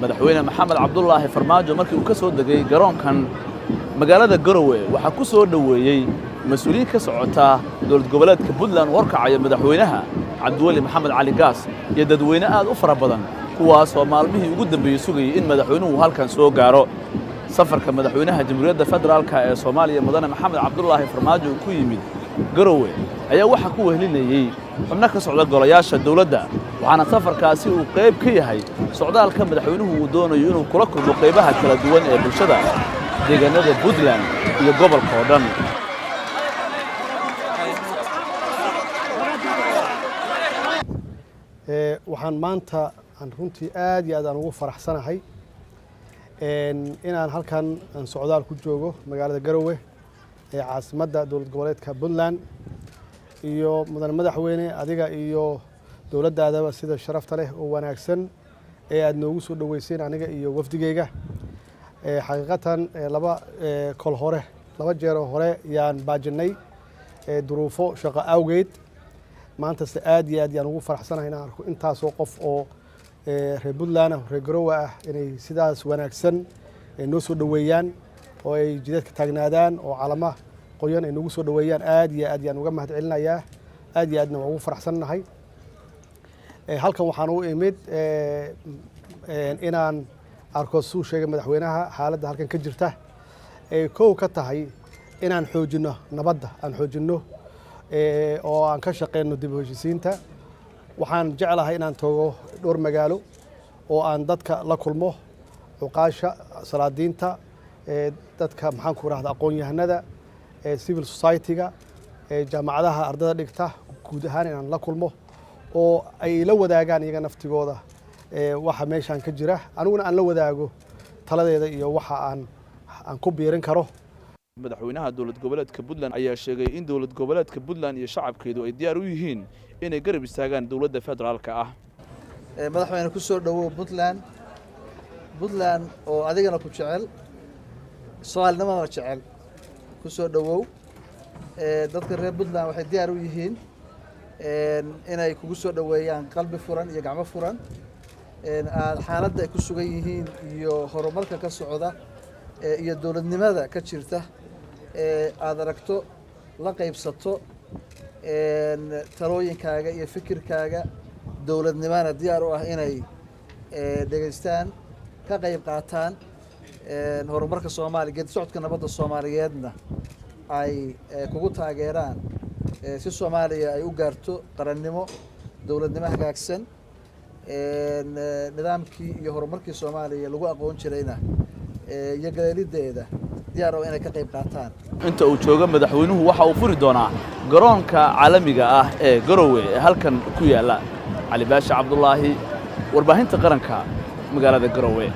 madaxweyne maxamed cabdullaahi farmaajo markii uu ka soo degay garoonkan magaalada Garowe waxa ku soo dhaweeyay mas'uuliyiin ka socota dowlad goboleedka Puntland warkacaya madaxweynaha Cabdiweli Maxamed Cali Gaas iyo dadweyne aad u fara badan kuwaas oo maalmihii ugu dambeeyay sugayay in madaxweynuhu halkan soo gaaro safarka madaxweynaha Jamhuuriyadda Federaalka ee Soomaaliya mudane maxamed cabdullaahi farmaajo ku yimid Garowe ayaa waxa ku wehlinayay xubno ka socda golayaasha dawladda waxaana safarkaasi uu qayb ka yahay socdaalka madaxweynuhu uu doonayo inuu kula kulmo qaybaha kala duwan ee bulshada deegaanada Puntland iyo gobolka oo dhan waxaan maanta aan runtii aad iyo aad ugu faraxsanahay inaan halkan socdaal ku joogo magaalada Garowe ee caasimadda dowlad goboleedka Puntland iyo mudane madaxweyne adiga iyo dowladdaadaba sida sharafta leh oo wanaagsan ee aad noogu soo dhaweyseen aniga iyo wafdigeyga xaqiiqatan laba jeer hore yaan baajinay duruufo shaqo awgeed maanta aad iyo aad ugu faraxsanahay inaan arko intaas oo qof oo reer Puntland reer Garowe ah inay sidaas wanaagsan noo soo dhaweeyaan oo ay jidadka taagnaadaan oo calama qoyan ay nagu soo dhaweeyaan aad iyo aad uga mahadcelinayaa aad iyo aadna ugu faraxsanahay halkan waxaan u imid inaan arko suu sheegay madaxweynaha xaaladda halkan ka jirta ay koow ka tahay inaan xoojino nabadda aan xoojino oo aan ka shaqeyno dib u heshiisiinta waxaan jeclahay inaan tago dhowr magaalo oo aan dadka la kulmo xuqaasha salaadiinta dadka maxaan ku raahdaa aqoon-yahanada civil society-ga jaamacadaha ardada dhigta guud ahaan inaan la kulmo oo ay la wadaagaan iyaga naftigooda waxa meeshan ka jira aniguna aan la wadaago taladeeda iyo waxa aan ku biirin karo madaxweynaha dowlad goboleedka Puntland ayaa sheegay in dowlad goboleedka Puntland iyo shacabkeedu ay diyaar u yihiin inay garab istaagaan dowladda federaalka ah madaxweyne ku soo dhawow Puntland oo adigana ku jecel Soomaalnimada jecel ku soo dhawow dadka reer Puntland waxay diyaar u yihiin inay kugu soo dhaweeyaan qalbi furan iyo gacmo furan xaaladda ay ku sugan yihiin iyo horumarka ka socda iyo dowladnimada ka jirta aad aragto la qaybsato talooyinkaaga iyo fikirkaaga dowladnimada diyaar u ah inay dhageystaan ka qayb qaataan horumarka Soomaaliya geedi socodka nabadda Soomaaliyeedna ay kugu taageeraan si Soomaaliya ay u gaarto qarannimo dowladnimo hagaagsan nidaamkii iyo horumarkii Soomaaliya lagu aqoon jirayna iyo galeelideeda diyaar oo inay ka qayb qaataan inta uu joogo madaxweynuhu waxa uu furi doonaa garoonka caalamiga ah ee Garowe ee halkan ku yaala Cali Baasha Cabdullaahi warbaahinta qaranka magaalada Garowe